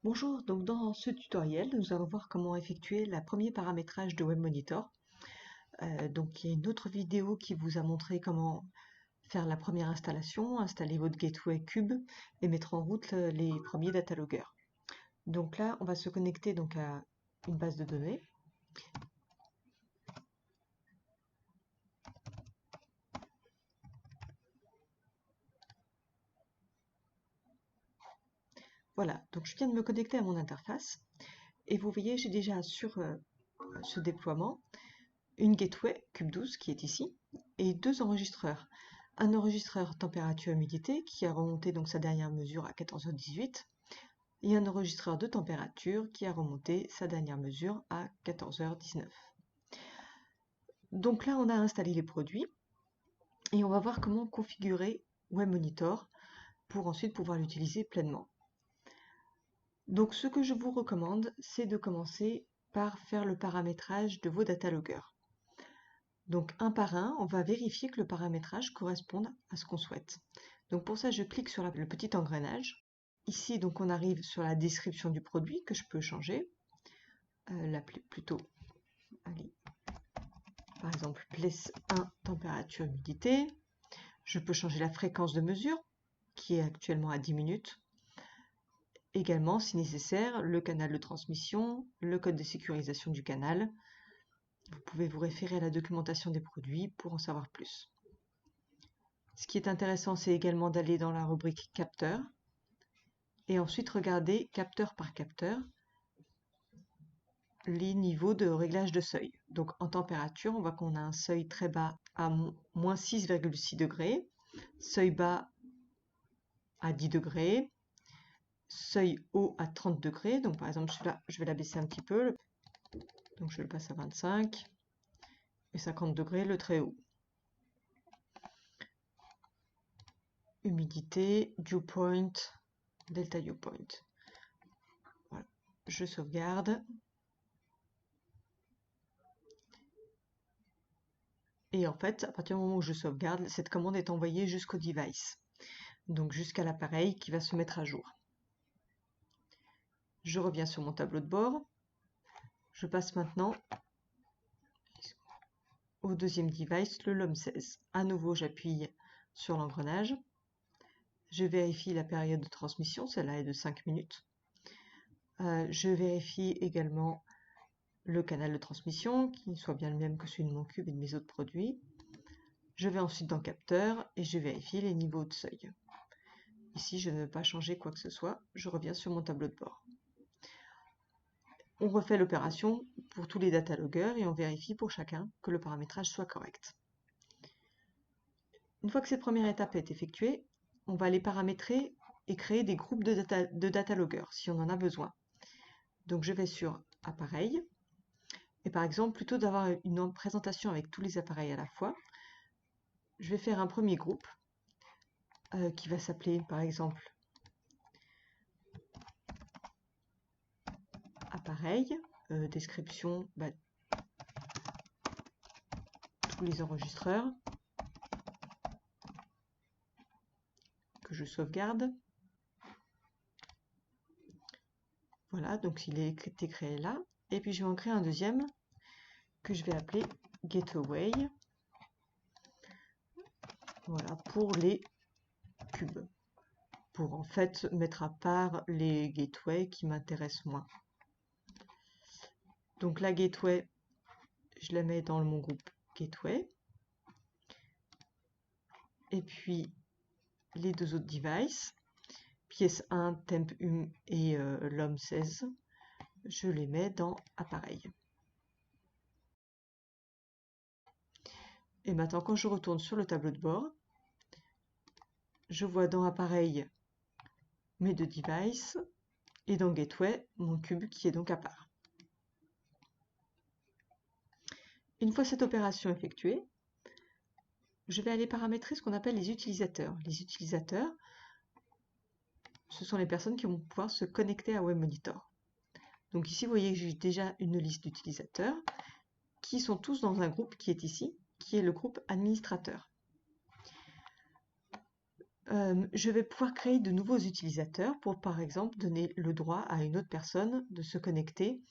Bonjour, donc dans ce tutoriel, nous allons voir comment effectuer le premier paramétrage de WebMonitor. Donc il y a une autre vidéo qui vous a montré comment faire la première installation, installer votre gateway Cube et mettre en route les premiers dataloggers. Donc là, on va se connecter donc à une base de données. Voilà, donc je viens de me connecter à mon interface et vous voyez, j'ai déjà sur ce déploiement une gateway Cube 12 qui est ici et deux enregistreurs. Un enregistreur température-humidité qui a remonté donc sa dernière mesure à 14h18 et un enregistreur de température qui a remonté sa dernière mesure à 14h19. Donc là, on a installé les produits et on va voir comment configurer WebMonitor pour ensuite pouvoir l'utiliser pleinement. Donc ce que je vous recommande, c'est de commencer par faire le paramétrage de vos dataloggers. Donc un par un, on va vérifier que le paramétrage corresponde à ce qu'on souhaite. Donc pour ça, je clique sur le petit engrenage. Ici, donc on arrive sur la description du produit que je peux changer. L'appeler plutôt, allez, par exemple, place 1, température, humidité. Je peux changer la fréquence de mesure, qui est actuellement à 10 minutes. Également, si nécessaire, le canal de transmission, le code de sécurisation du canal. Vous pouvez vous référer à la documentation des produits pour en savoir plus. Ce qui est intéressant, c'est également d'aller dans la rubrique capteur et ensuite regarder capteur par capteur les niveaux de réglage de seuil. Donc en température, on voit qu'on a un seuil très bas à moins 6,6 degrés, seuil bas à 10 degrés, seuil haut à 30 degrés. Donc par exemple, je vais la baisser un petit peu. Donc je le passe à 25 et 50 degrés le très haut. Humidité, dew point, delta dew point. Voilà. Je sauvegarde. Et en fait, à partir du moment où je sauvegarde, cette commande est envoyée jusqu'au device. Donc jusqu'à l'appareil qui va se mettre à jour. Je reviens sur mon tableau de bord. Je passe maintenant au deuxième device, le LOM16. À nouveau, j'appuie sur l'engrenage. Je vérifie la période de transmission, celle-là est de 5 minutes. Je vérifie également le canal de transmission, qui soit bien le même que celui de mon cube et de mes autres produits. Je vais ensuite dans capteur et je vérifie les niveaux de seuil. Ici, je ne veux pas changer quoi que ce soit. Je reviens sur mon tableau de bord. On refait l'opération pour tous les dataloggers et on vérifie pour chacun que le paramétrage soit correct. Une fois que cette première étape est effectuée, on va aller paramétrer et créer des groupes de dataloggers si on en a besoin. Donc je vais sur appareil et par exemple, plutôt d'avoir une présentation avec tous les appareils à la fois, je vais faire un premier groupe qui va s'appeler par exemple appareil, description, tous les enregistreurs que je sauvegarde. Voilà, donc il est été créé là. Et puis je vais en créer un deuxième que je vais appeler Gateway. Voilà, pour les cubes. Pour en fait mettre à part les gateways qui m'intéressent moins. Donc la gateway, je la mets dans mon groupe gateway. Et puis les deux autres devices, pièce 1, temp hum et LOM16, je les mets dans appareil. Et maintenant, quand je retourne sur le tableau de bord, je vois dans appareil mes deux devices et dans gateway mon cube qui est donc à part. Une fois cette opération effectuée, je vais aller paramétrer ce qu'on appelle les utilisateurs. Les utilisateurs, ce sont les personnes qui vont pouvoir se connecter à WebMonitor. Donc ici, vous voyez que j'ai déjà une liste d'utilisateurs qui sont tous dans un groupe qui est ici, qui est le groupe administrateur. Je vais pouvoir créer de nouveaux utilisateurs pour, par exemple, donner le droit à une autre personne de se connecter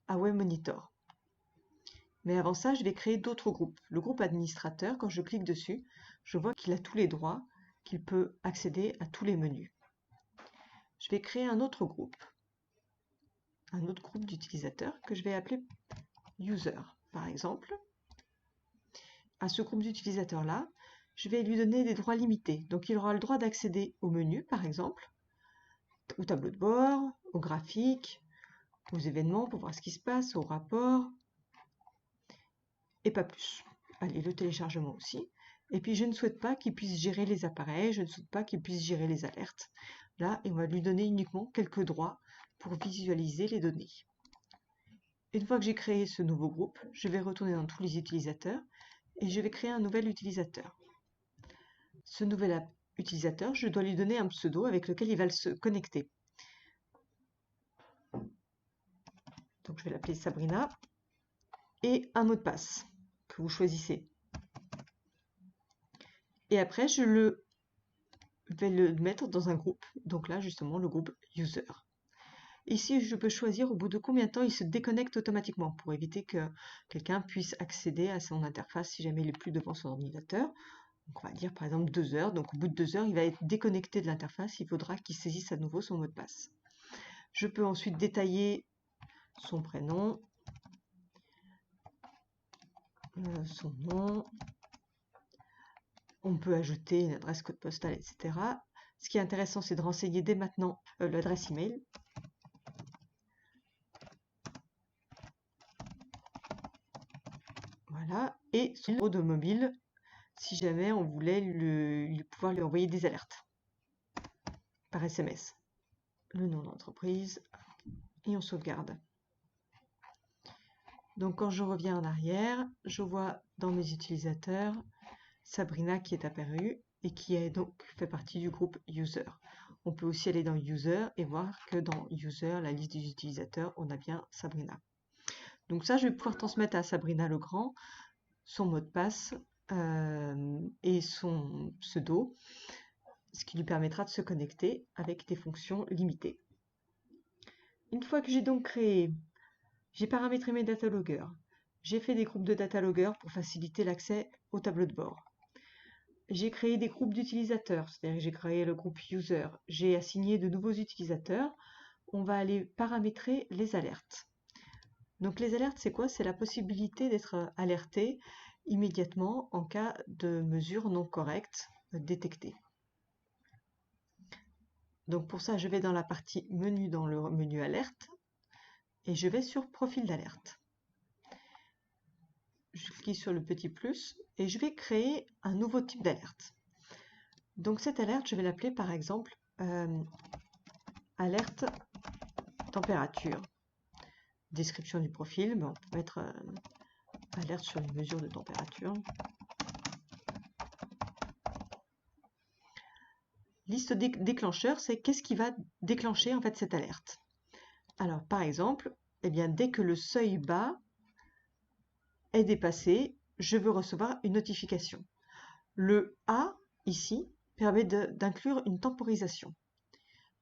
à WebMonitor. Mais avant ça, je vais créer d'autres groupes. Le groupe administrateur, quand je clique dessus, je vois qu'il a tous les droits, qu'il peut accéder à tous les menus. Je vais créer un autre groupe d'utilisateurs que je vais appeler User, par exemple. À ce groupe d'utilisateurs-là, je vais lui donner des droits limités. Donc il aura le droit d'accéder au menu, par exemple, au tableau de bord, aux graphiques, aux événements pour voir ce qui se passe, aux rapports, et pas plus. Allez, le téléchargement aussi. Et puis je ne souhaite pas qu'il puisse gérer les appareils, je ne souhaite pas qu'il puisse gérer les alertes. Là, on va lui donner uniquement quelques droits pour visualiser les données. Une fois que j'ai créé ce nouveau groupe, je vais retourner dans tous les utilisateurs et je vais créer un nouvel utilisateur. Ce nouvel utilisateur, je dois lui donner un pseudo avec lequel il va se connecter. Donc je vais l'appeler Sabrina et un mot de passe que vous choisissez. Et après, je vais le mettre dans un groupe. Donc là, justement, le groupe User. Ici, je peux choisir au bout de combien de temps il se déconnecte automatiquement pour éviter que quelqu'un puisse accéder à son interface si jamais il n'est plus devant son ordinateur. Donc on va dire par exemple 2 heures. Donc au bout de 2 heures, il va être déconnecté de l'interface. Il faudra qu'il saisisse à nouveau son mot de passe. Je peux ensuite détailler son prénom, son nom. On peut ajouter une adresse code postal, etc. Ce qui est intéressant, c'est de renseigner dès maintenant l'adresse email. Voilà. Et son numéro de mobile, si jamais on voulait pouvoir lui envoyer des alertes par SMS. Le nom d'entreprise et on sauvegarde. Donc quand je reviens en arrière, je vois dans mes utilisateurs Sabrina qui est apparue et qui est donc fait partie du groupe User. On peut aussi aller dans User et voir que dans User, la liste des utilisateurs, on a bien Sabrina. Donc ça, je vais pouvoir transmettre à Sabrina Legrand son mot de passe et son pseudo, ce qui lui permettra de se connecter avec des fonctions limitées. Une fois que j'ai donc créé, j'ai paramétré mes dataloggers, j'ai fait des groupes de dataloggers pour faciliter l'accès au tableau de bord. J'ai créé des groupes d'utilisateurs, c'est-à-dire que j'ai créé le groupe User, j'ai assigné de nouveaux utilisateurs, on va aller paramétrer les alertes. Donc les alertes, c'est quoi? C'est la possibilité d'être alerté immédiatement en cas de mesures non correctes détectées. Donc pour ça, je vais dans la partie menu, dans le menu alerte, et je vais sur profil d'alerte. Je clique sur le petit plus et je vais créer un nouveau type d'alerte. Donc cette alerte, je vais l'appeler par exemple alerte température. Description du profil, on peut mettre alerte sur les mesures de température. Liste déclencheur, c'est qu'est-ce qui va déclencher en fait cette alerte. Alors par exemple, eh bien, dès que le seuil bas est dépassé, je veux recevoir une notification. Le A ici permet d'inclure une temporisation.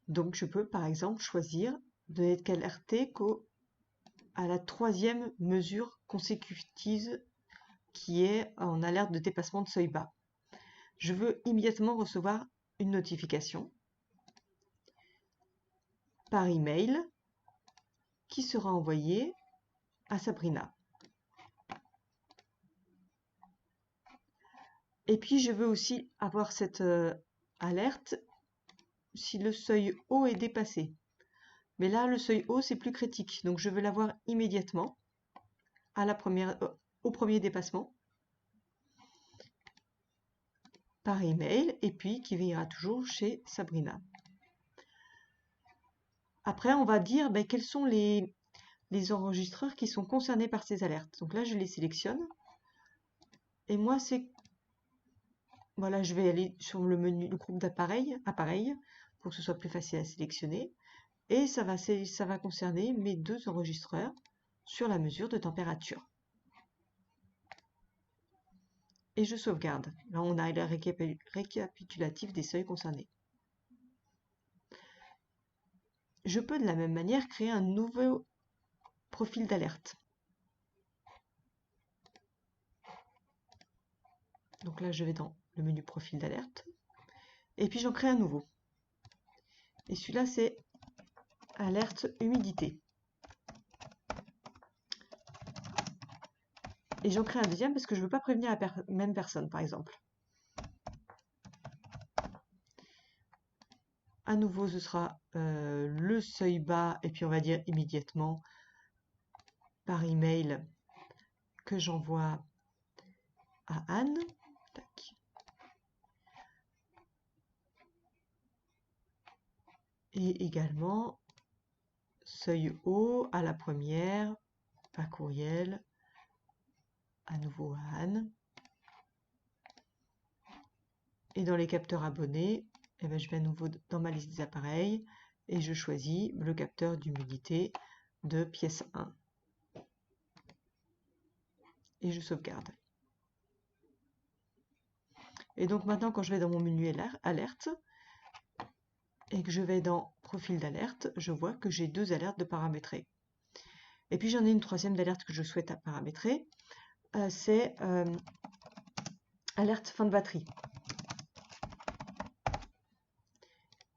Donc je peux par exemple choisir de n'être alerté qu'à la 3e mesure consécutive qui est en alerte de dépassement de seuil bas. Je veux immédiatement recevoir une notification par email qui sera envoyée à Sabrina. Et puis je veux aussi avoir cette alerte si le seuil haut est dépassé. Mais là, le seuil haut, c'est plus critique. Donc je veux l'avoir immédiatement à au premier dépassement par email et puis qui ira toujours chez Sabrina. Après, on va dire quels sont les enregistreurs qui sont concernés par ces alertes. Donc là, je les sélectionne. Et moi, voilà, je vais aller sur le menu, le groupe d'appareils, pour que ce soit plus facile à sélectionner. Et ça va concerner mes 2 enregistreurs sur la mesure de température. et je sauvegarde. Là, on a le récapitulatif des seuils concernés. Je peux de la même manière créer un nouveau profil d'alerte. Donc là, je vais dans le menu profil d'alerte et puis j'en crée un nouveau. Et celui-là, c'est alerte humidité. Et j'en crée un deuxième parce que je ne veux pas prévenir la même personne, par exemple. À nouveau, ce sera le seuil bas, et puis on va dire immédiatement par email que j'envoie à Anne. Tac. Et également seuil haut à la première, par courriel, à nouveau à Anne. Et dans les capteurs abonnés, eh ben, je vais à nouveau dans ma liste des appareils et je choisis le capteur d'humidité de pièce 1. Et je sauvegarde. Et donc maintenant, quand je vais dans mon menu alerte et que je vais dans profil d'alerte, je vois que j'ai 2 alertes de paramétrer. Et puis j'en ai une troisième d'alerte que je souhaite paramétrer, c'est alerte fin de batterie.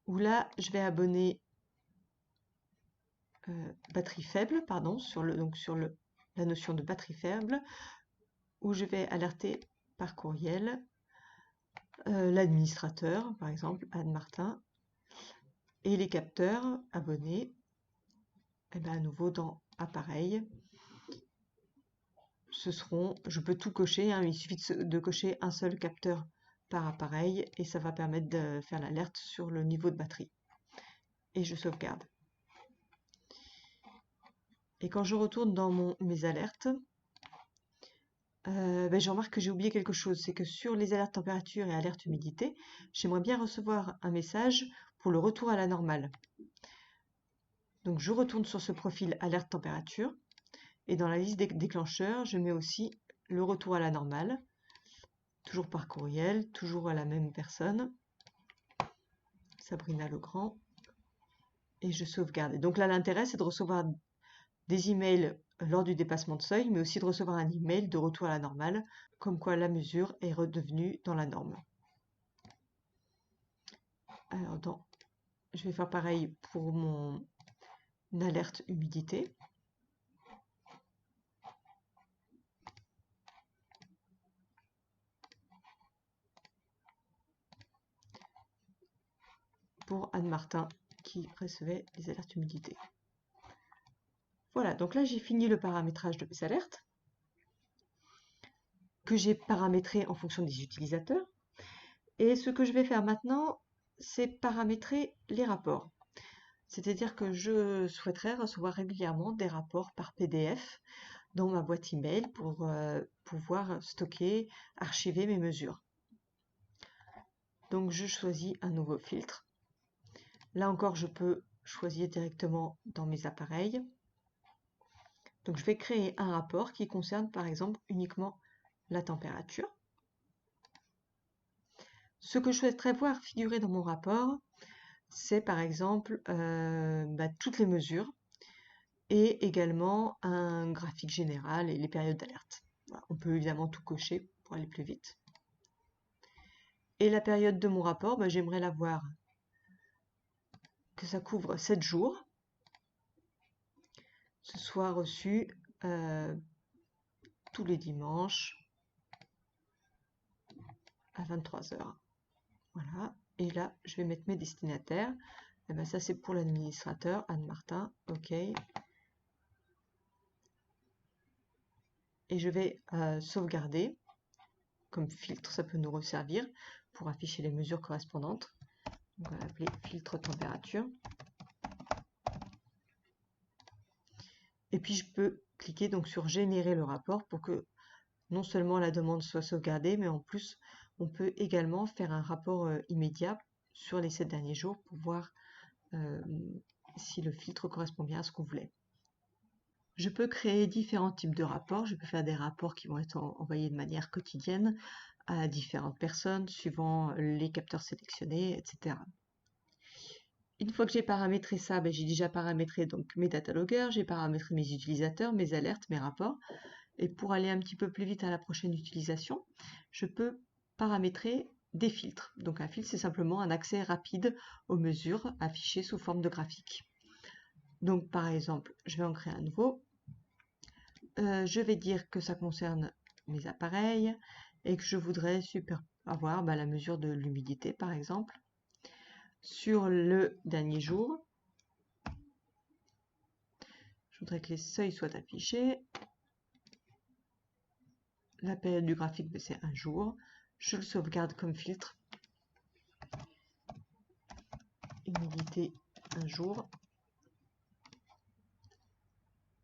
Où là, je vais abonner batterie faible, pardon, sur la notion de batterie faible, où je vais alerter par courriel l'administrateur, par exemple, Anne Martin, et les capteurs abonnés, et bien à nouveau dans appareil, ce seront, je peux tout cocher, hein, il suffit de cocher un seul capteur par appareil et ça va permettre de faire l'alerte sur le niveau de batterie. Et je sauvegarde. Et quand je retourne dans mes alertes, je remarque que j'ai oublié quelque chose, c'est que sur les alertes température et alertes humidité, j'aimerais bien recevoir un message pour le retour à la normale. Donc je retourne sur ce profil alerte température et dans la liste des déclencheurs, je mets aussi le retour à la normale, toujours par courriel, toujours à la même personne, Sabrina Legrand, et je sauvegarde. Et donc là, l'intérêt, c'est de recevoir des emails lors du dépassement de seuil, mais aussi de recevoir un email de retour à la normale, comme quoi la mesure est redevenue dans la norme. Alors, je vais faire pareil pour mon alerte humidité. Pour Anne Martin qui recevait les alertes humidité. Voilà, donc là j'ai fini le paramétrage de mes alertes que j'ai paramétré en fonction des utilisateurs. Et ce que je vais faire maintenant, c'est paramétrer les rapports. C'est-à-dire que je souhaiterais recevoir régulièrement des rapports par PDF dans ma boîte email pour pouvoir stocker, archiver mes mesures. Donc je choisis un nouveau filtre. Là encore, je peux choisir directement dans mes appareils. Donc je vais créer un rapport qui concerne par exemple uniquement la température. Ce que je souhaiterais voir figurer dans mon rapport, c'est par exemple toutes les mesures et également un graphique général et les périodes d'alerte. Voilà, on peut évidemment tout cocher pour aller plus vite. Et la période de mon rapport, j'aimerais la voir que ça couvre 7 jours. Ce soit reçu tous les dimanches à 23 h. Voilà. Et là, je vais mettre mes destinataires. Et ben ça, c'est pour l'administrateur, Anne Martin. OK. Et je vais sauvegarder. Comme filtre, ça peut nous resservir pour afficher les mesures correspondantes. Donc, on va l'appeler filtre température. Et puis, je peux cliquer donc sur générer le rapport pour que non seulement la demande soit sauvegardée, mais en plus, on peut également faire un rapport immédiat sur les 7 derniers jours pour voir si le filtre correspond bien à ce qu'on voulait. Je peux créer différents types de rapports. Je peux faire des rapports qui vont être envoyés de manière quotidienne à différentes personnes, suivant les capteurs sélectionnés, etc. Une fois que j'ai paramétré ça, j'ai déjà paramétré donc mes data loggers, j'ai paramétré mes utilisateurs, mes alertes, mes rapports. Et pour aller un petit peu plus vite à la prochaine utilisation, je peux paramétrer des filtres. Donc un filtre, c'est simplement un accès rapide aux mesures affichées sous forme de graphique. Donc par exemple, je vais en créer un nouveau. Je vais dire que ça concerne mes appareils et que je voudrais avoir la mesure de l'humidité par exemple. Sur le dernier jour, je voudrais que les seuils soient affichés. La période du graphique, c'est un jour. Je le sauvegarde comme filtre. Humidité, un jour.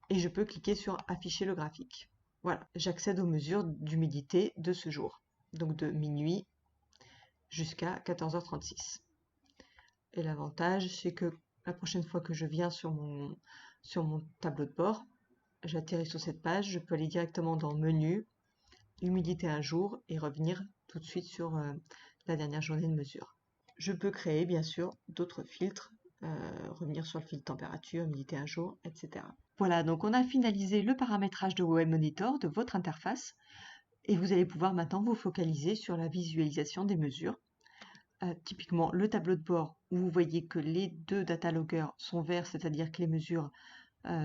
Et je peux cliquer sur afficher le graphique. Voilà, j'accède aux mesures d'humidité de ce jour. Donc de minuit jusqu'à 14h36. Et l'avantage, c'est que la prochaine fois que je viens sur mon tableau de bord, j'atterris sur cette page, je peux aller directement dans Menu, Humidité un jour et revenir tout de suite sur la dernière journée de mesure. Je peux créer bien sûr d'autres filtres, revenir sur le filtre température, humidité un jour, etc. Voilà, donc on a finalisé le paramétrage de Web Monitor de votre interface et vous allez pouvoir maintenant vous focaliser sur la visualisation des mesures. Typiquement le tableau de bord où vous voyez que les deux data loggers sont verts, c'est-à-dire que les mesures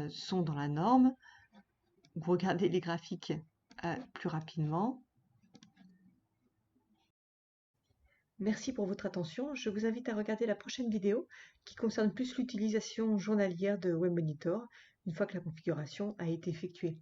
sont dans la norme. Vous regardez les graphiques plus rapidement. Merci pour votre attention. Je vous invite à regarder la prochaine vidéo qui concerne plus l'utilisation journalière de Web Monitor une fois que la configuration a été effectuée.